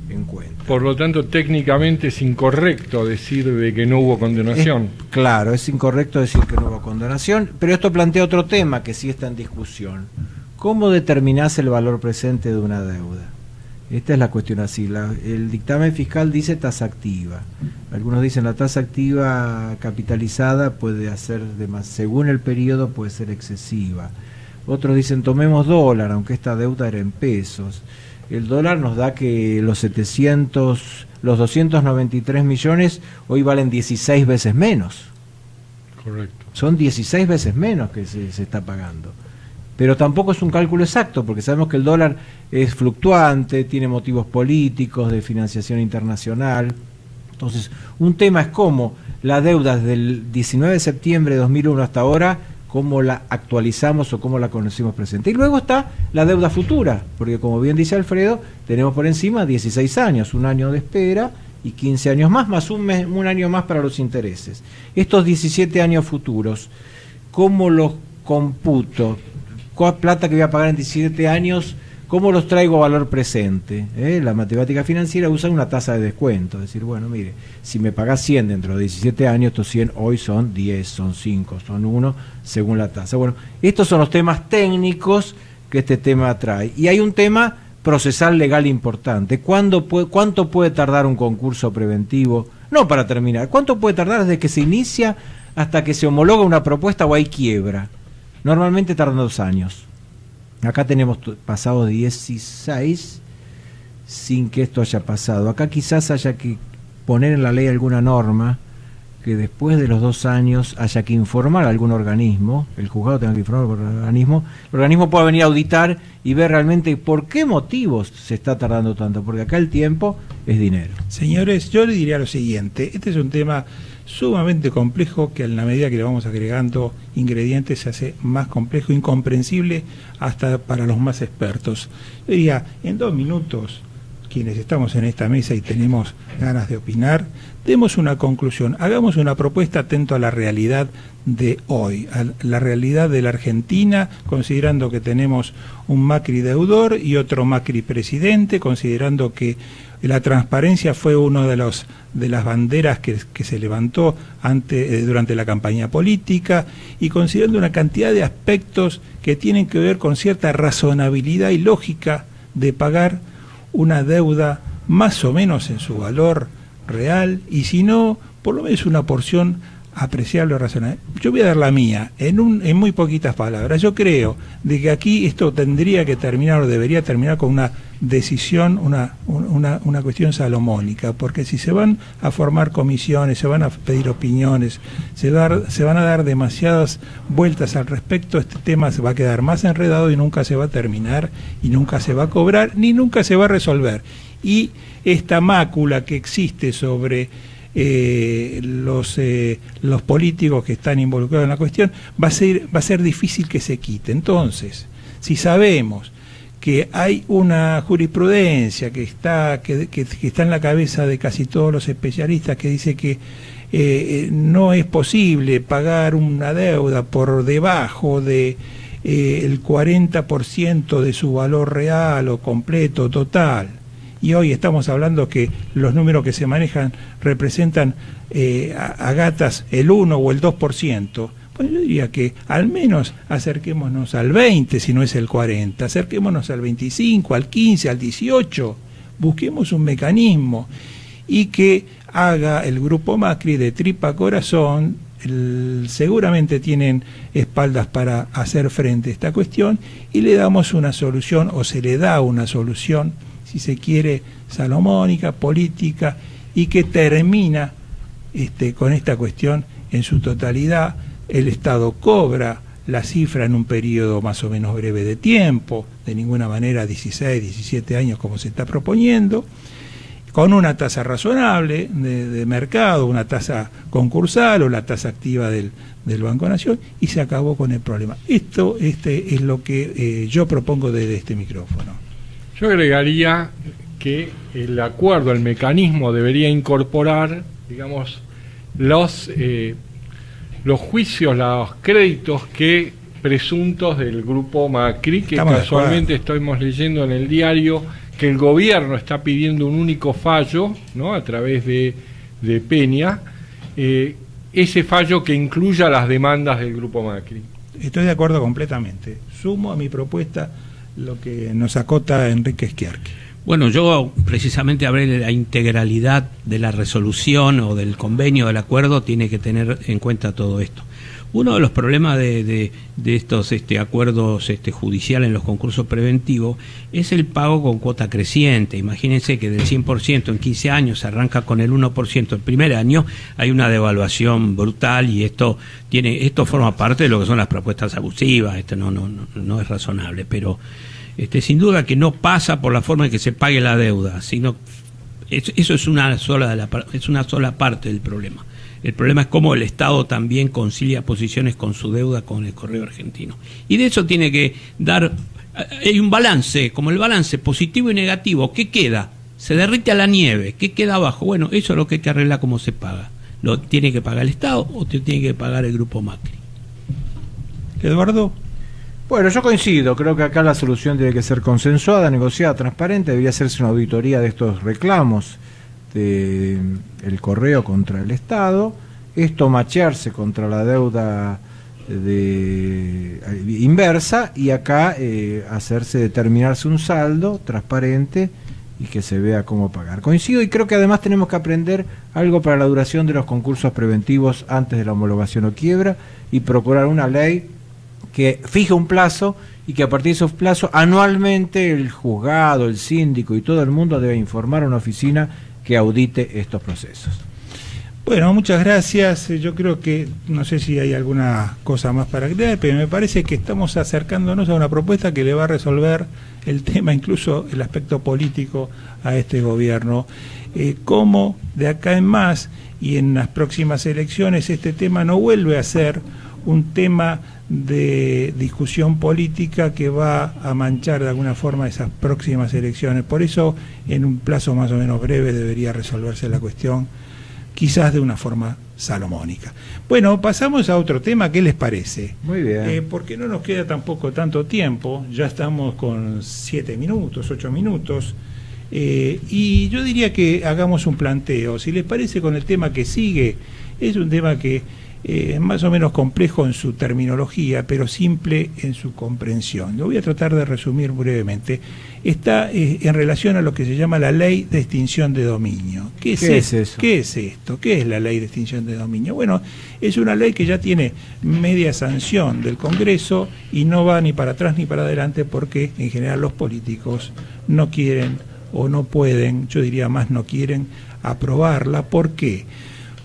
en cuenta. Por lo tanto, técnicamente es incorrecto decir de que no hubo condonación. Claro, es incorrecto decir que no hubo condonación, pero esto plantea otro tema que sí está en discusión. ¿Cómo determinás el valor presente de una deuda? Esta es la cuestión así. El dictamen fiscal dice tasa activa. Algunos dicen la tasa activa capitalizada puede hacer según el periodo puede ser excesiva. Otros dicen tomemos dólar, aunque esta deuda era en pesos. El dólar nos da que los 293 millones hoy valen 16 veces menos. Correcto. Son 16 veces menos que se está pagando. Pero tampoco es un cálculo exacto, porque sabemos que el dólar es fluctuante, tiene motivos políticos, de financiación internacional. Entonces, un tema es cómo la deuda desde el 19 de septiembre de 2001 hasta ahora, cómo la actualizamos o cómo la conocimos presente. Y luego está la deuda futura, porque como bien dice Alfredo, tenemos por encima 16 años, un año de espera y 15 años más un año más para los intereses. Estos 17 años futuros, ¿cómo los computo? ¿Cuál plata que voy a pagar en 17 años? ¿Cómo los traigo a valor presente? La matemática financiera usa una tasa de descuento. Es decir, bueno, mire, si me pagás 100 dentro de 17 años, estos 100 hoy son 10, son 5, son 1, según la tasa. Bueno, estos son los temas técnicos que este tema trae. Y hay un tema procesal legal importante. ¿Cuánto puede tardar un concurso preventivo? No para terminar. ¿Cuánto puede tardar desde que se inicia hasta que se homologa una propuesta o hay quiebra? Normalmente tardan 2 años. Acá tenemos pasados 16 sin que esto haya pasado. Acá quizás haya que poner en la ley alguna norma que después de los 2 años haya que informar a algún organismo, el juzgado tenga que informar al organismo pueda venir a auditar y ver realmente por qué motivos se está tardando tanto, porque acá el tiempo es dinero. Señores, yo le diría lo siguiente, este es un tema sumamente complejo que a la medida que le vamos agregando ingredientes se hace más complejo, incomprensible hasta para los más expertos. Yo diría, en 2 minutos, quienes estamos en esta mesa y tenemos ganas de opinar, demos una conclusión, hagamos una propuesta atento a la realidad de hoy, a la realidad de la Argentina, considerando que tenemos un Macri deudor y otro Macri presidente, considerando que la transparencia fue una de las banderas que se levantó durante la campaña política, y considerando una cantidad de aspectos que tienen que ver con cierta razonabilidad y lógica de pagar una deuda más o menos en su valor real, y si no, por lo menos una porción apreciable o razonable. Yo voy a dar la mía, en muy poquitas palabras. Yo creo de que aquí esto tendría que terminar, o debería terminar, con una decisión, una cuestión salomónica, porque si se van a formar comisiones, se van a pedir opiniones, se van a dar demasiadas vueltas al respecto, este tema se va a quedar más enredado y nunca se va a terminar, y nunca se va a cobrar, ni nunca se va a resolver. Y esta mácula que existe sobre los políticos que están involucrados en la cuestión va a ser difícil que se quite. Entonces, si sabemos que hay una jurisprudencia que está en la cabeza de casi todos los especialistas, que dice que no es posible pagar una deuda por debajo de el 40% de su valor real o completo total, y hoy estamos hablando que los números que se manejan representan a gatas el 1 o el 2%, pues yo diría que al menos acerquémonos al 20, si no es el 40, acerquémonos al 25, al 15, al 18, busquemos un mecanismo, y que haga el grupo Macri de tripa corazón. Seguramente tienen espaldas para hacer frente a esta cuestión, y le damos una solución, o se le da una solución, si se quiere, salomónica, política, y que termina con esta cuestión en su totalidad. El Estado cobra la cifra en un periodo más o menos breve de tiempo, de ninguna manera 16, 17 años como se está proponiendo, con una tasa razonable de mercado, una tasa concursal o la tasa activa del Banco Nación, y se acabó con el problema. Esto es lo que yo propongo desde este micrófono. Yo agregaría que el acuerdo, el mecanismo, debería incorporar, digamos, los juicios, los créditos que presuntos del grupo Macri, que casualmente estamos leyendo en el diario que el gobierno está pidiendo un único fallo, ¿no?, a través de Peña, ese fallo que incluya las demandas del grupo Macri. Estoy de acuerdo completamente. Sumo a mi propuesta lo que nos acota Enrique Schiarchi. Bueno, yo precisamente hablé de la integralidad de la resolución o del convenio, del acuerdo, tiene que tener en cuenta todo esto. Uno de los problemas de estos acuerdos judiciales en los concursos preventivos es el pago con cuota creciente. Imagínense que del 100% en 15 años se arranca con el 1% el primer año, hay una devaluación brutal, y esto forma parte de lo que son las propuestas abusivas. Esto no es razonable, pero sin duda que no pasa por la forma en que se pague la deuda, sino eso es una sola parte del problema. El problema es cómo el Estado también concilia posiciones con su deuda con el Correo Argentino. Y de eso tiene que dar... Hay un balance, como el balance positivo y negativo. ¿Qué queda? Se derrite a la nieve. ¿Qué queda abajo? Bueno, eso es lo que hay que arreglar, cómo se paga. ¿Lo tiene que pagar el Estado o tiene que pagar el grupo Macri? Eduardo. Bueno, yo coincido. Creo que acá la solución tiene que ser consensuada, negociada, transparente. Debería hacerse una auditoría de estos reclamos el Correo contra el Estado, esto machearse contra la deuda inversa, y acá determinarse un saldo transparente y que se vea cómo pagar. Coincido, y creo que además tenemos que aprender algo para la duración de los concursos preventivos antes de la homologación o quiebra, y procurar una ley que fije un plazo, y que a partir de esos plazos anualmente el juzgado, el síndico y todo el mundo debe informar a una oficina que audite estos procesos. Bueno, muchas gracias. Yo creo que, no sé si hay alguna cosa más para crear, pero me parece que estamos acercándonos a una propuesta que le va a resolver el tema, incluso el aspecto político, a este gobierno. Cómo de acá en más y en las próximas elecciones este tema no vuelve a ser un tema de discusión política que va a manchar de alguna forma esas próximas elecciones. Por eso, en un plazo más o menos breve debería resolverse la cuestión, quizás de una forma salomónica. Bueno, pasamos a otro tema. ¿Qué les parece? Muy bien. Porque no nos queda tampoco tanto tiempo, ya estamos con 7 minutos, 8 minutos, y yo diría que hagamos un planteo. Si les parece, con el tema que sigue, es un tema que es más o menos complejo en su terminología, pero simple en su comprensión. Lo voy a tratar de resumir brevemente. Está en relación a lo que se llama la ley de extinción de dominio. ¿Qué es eso? ¿Qué es esto? ¿Qué es la ley de extinción de dominio? Bueno, es una ley que ya tiene media sanción del Congreso y no va ni para atrás ni para adelante porque en general los políticos no quieren o no pueden, yo diría más no quieren aprobarla. ¿Por qué?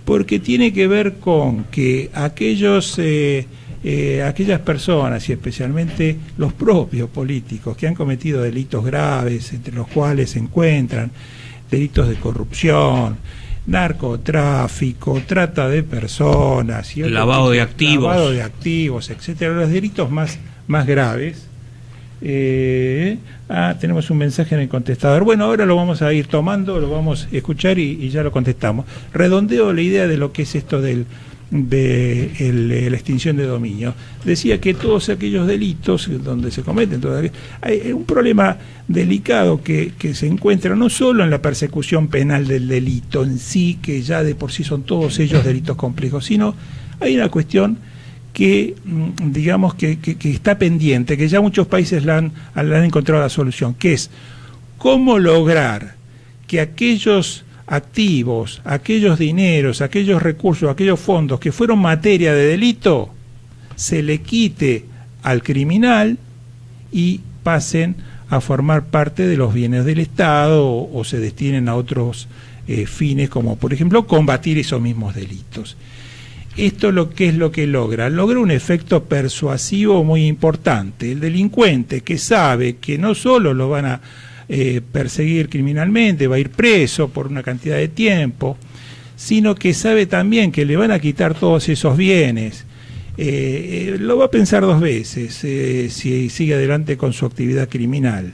Porque tiene que ver con que aquellas personas, y especialmente los propios políticos, que han cometido delitos graves, entre los cuales se encuentran delitos de corrupción, narcotráfico, trata de personas, y lavado de activos, etcétera, los delitos más graves. Tenemos un mensaje en el contestador. Bueno, ahora lo vamos a ir tomando, lo vamos a escuchar y ya lo contestamos. Redondeo la idea de lo que es esto de la extinción de dominio. Decía que todos aquellos delitos donde se cometen todavía, hay un problema delicado que se encuentra no solo en la persecución penal del delito en sí, que ya de por sí son todos ellos delitos complejos, sino hay una cuestión que digamos que está pendiente, que ya muchos países han encontrado la solución, que es cómo lograr que aquellos activos, aquellos dineros, aquellos recursos, aquellos fondos que fueron materia de delito, se le quite al criminal y pasen a formar parte de los bienes del Estado o se destinen a otros fines, como por ejemplo combatir esos mismos delitos. Esto es lo que logra un efecto persuasivo muy importante. El delincuente que sabe que no solo lo van a perseguir criminalmente, va a ir preso por una cantidad de tiempo, sino que sabe también que le van a quitar todos esos bienes, lo va a pensar dos veces si sigue adelante con su actividad criminal.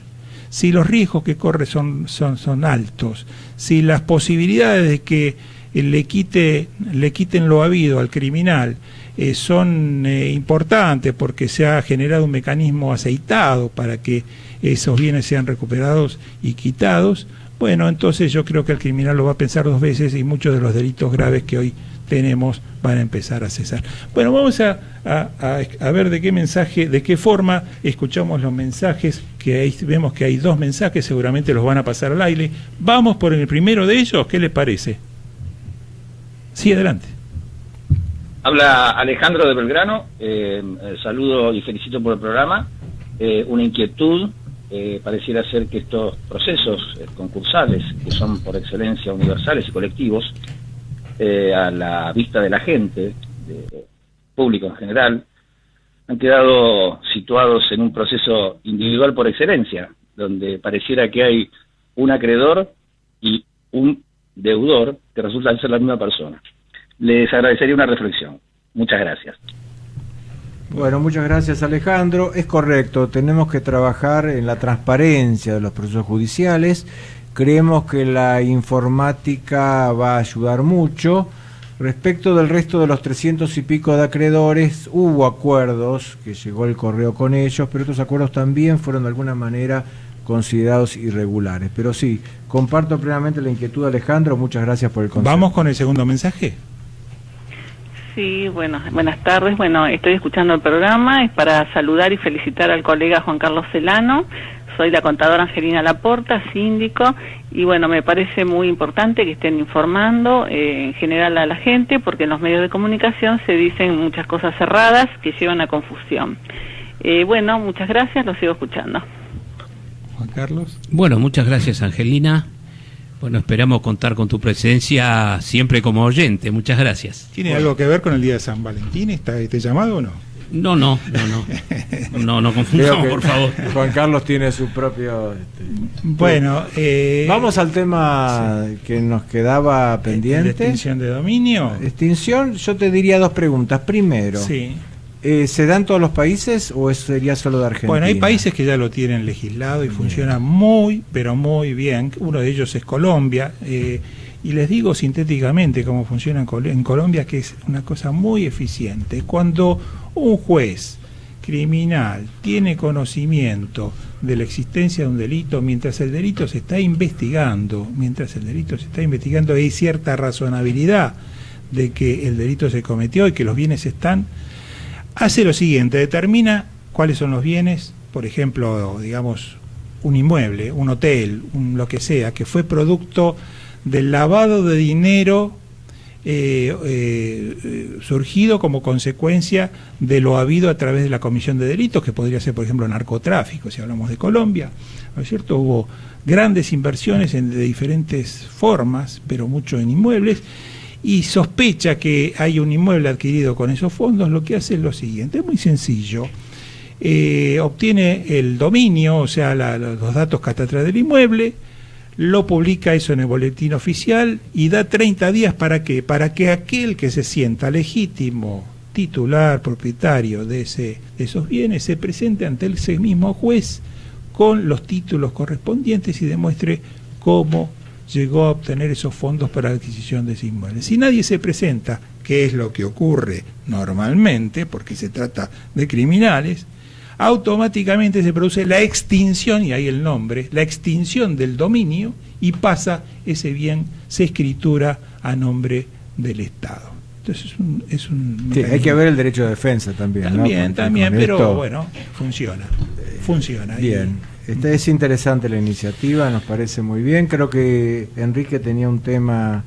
Si los riesgos que corre son altos, si las posibilidades de que le quiten lo habido al criminal son importantes porque se ha generado un mecanismo aceitado para que esos bienes sean recuperados y quitados, bueno, entonces yo creo que el criminal lo va a pensar dos veces y muchos de los delitos graves que hoy tenemos van a empezar a cesar. Bueno, vamos a ver de qué forma escuchamos los mensajes, que ahí vemos que hay 2 mensajes, seguramente los van a pasar al aire. Vamos por el primero de ellos, ¿qué les parece? Sí, adelante. Habla Alejandro de Belgrano, saludo y felicito por el programa. Una inquietud, pareciera ser que estos procesos concursales, que son por excelencia universales y colectivos, a la vista de la gente, público en general, han quedado situados en un proceso individual por excelencia, donde pareciera que hay un acreedor y un deudor que resultan ser la misma persona. Les agradecería una reflexión. Muchas gracias. Bueno, muchas gracias, Alejandro. Es correcto, tenemos que trabajar en la transparencia de los procesos judiciales. Creemos que la informática va a ayudar mucho. Respecto del resto de los 300 y pico de acreedores, hubo acuerdos, que llegó el correo con ellos, pero estos acuerdos también fueron de alguna manera considerados irregulares. Pero sí, comparto plenamente la inquietud de Alejandro. Muchas gracias por el consejo. ¿Vamos con el segundo mensaje? Sí, buenas tardes. Bueno, estoy escuchando el programa, es para saludar y felicitar al colega Juan Carlos Celano. Soy la contadora Angelina Laporta, síndico, y bueno, me parece muy importante que estén informando en general a la gente, porque en los medios de comunicación se dicen muchas cosas cerradas que llevan a confusión. Bueno, muchas gracias, lo sigo escuchando. Juan Carlos. Bueno, muchas gracias, Angelina. Bueno, esperamos contar con tu presencia siempre como oyente. Muchas gracias. ¿Tiene algo que ver con el día de San Valentín este llamado o no? No confundamos, por favor. Juan Carlos tiene su propio... Bueno, vamos al tema que nos quedaba pendiente. ¿La extinción de dominio? Extinción, yo te diría dos preguntas. Primero, sí. ¿se da en todos los países o sería solo de Argentina? Bueno, hay países que ya lo tienen legislado y funciona muy, pero muy bien. Uno de ellos es Colombia. Y les digo sintéticamente cómo funciona en Colombia, que es una cosa muy eficiente. Cuando un juez criminal tiene conocimiento de la existencia de un delito, mientras el delito se está investigando, hay cierta razonabilidad de que el delito se cometió y que los bienes están, hace lo siguiente: determina cuáles son los bienes, por ejemplo, digamos, un inmueble, un hotel, lo que sea, que fue producto del lavado de dinero surgido como consecuencia de lo habido a través de la comisión de delitos, que podría ser, por ejemplo, narcotráfico, si hablamos de Colombia, ¿no es cierto? Hubo grandes inversiones de diferentes formas, pero mucho en inmuebles, y sospecha que hay un inmueble adquirido con esos fondos. Lo que hace es lo siguiente, es muy sencillo: obtiene el dominio, o sea, los datos catastrales del inmueble, lo publica eso en el boletín oficial y da 30 días ¿para qué? Para que aquel que se sienta legítimo titular, propietario de esos bienes, se presente ante ese mismo juez con los títulos correspondientes y demuestre cómo llegó a obtener esos fondos para la adquisición de ese inmueble. Si nadie se presenta, que es lo que ocurre normalmente, porque se trata de criminales, automáticamente se produce la extinción, y ahí el nombre, la extinción del dominio, y pasa ese bien, se escritura a nombre del Estado. Entonces es un sí, hay que ver el derecho de defensa también. También, pero esto, bueno, funciona. Bien, es interesante la iniciativa, nos parece muy bien. Creo que Enrique tenía un tema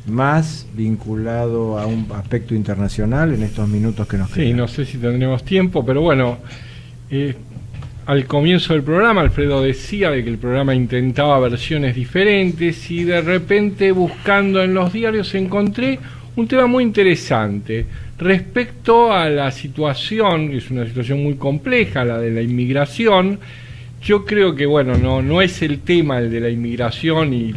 más vinculado a un aspecto internacional en estos minutos que nos quedan. Sí, no sé si tendremos tiempo, pero bueno, al comienzo del programa Alfredo decía de que el programa intentaba versiones diferentes, y de repente, buscando en los diarios, encontré un tema muy interesante respecto a la situación, que es una situación muy compleja, la de la inmigración. Yo creo que, bueno, no es el tema el de la inmigración y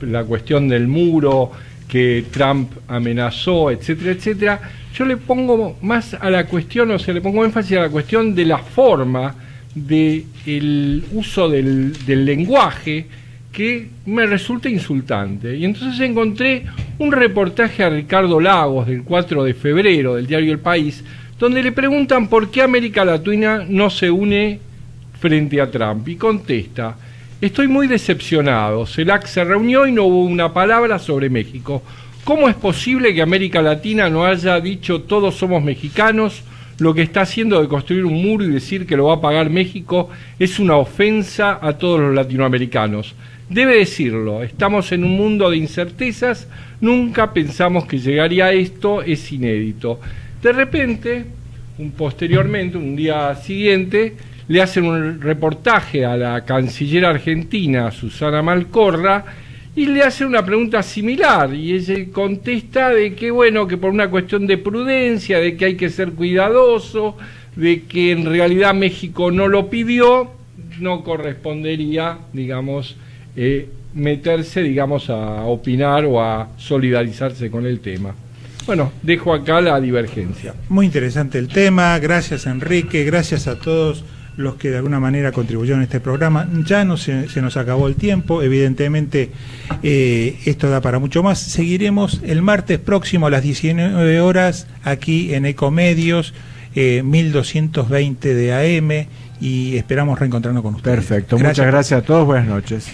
la cuestión del muro que Trump amenazó, etcétera, etcétera. Yo le pongo más a la cuestión, o sea, le pongo énfasis a la cuestión de la forma del uso del lenguaje, que me resulta insultante. Y entonces encontré un reportaje a Ricardo Lagos del 4 de febrero del diario El País, donde le preguntan por qué América Latina no se une frente a Trump, y contesta: estoy muy decepcionado, CELAC se reunió y no hubo una palabra sobre México. ¿Cómo es posible que América Latina no haya dicho todos somos mexicanos? Lo que está haciendo de construir un muro y decir que lo va a pagar México es una ofensa a todos los latinoamericanos. Debe decirlo, estamos en un mundo de incertezas, nunca pensamos que llegaría a esto, es inédito. De repente, posteriormente, un día siguiente, le hacen un reportaje a la canciller argentina, Susana Malcorra, y le hacen una pregunta similar, y ella contesta de que, bueno, que por una cuestión de prudencia, de que hay que ser cuidadoso, de que en realidad México no lo pidió, no correspondería, digamos, meterse, digamos, a opinar o a solidarizarse con el tema. Bueno, dejo acá la divergencia. Muy interesante el tema, gracias Enrique, gracias a todos los que de alguna manera contribuyeron a este programa. Ya no se nos acabó el tiempo, evidentemente esto da para mucho más. Seguiremos el martes próximo a las 19 horas aquí en Ecomedios, 1220 de AM, y esperamos reencontrarnos con ustedes. Perfecto, muchas gracias a todos, buenas noches.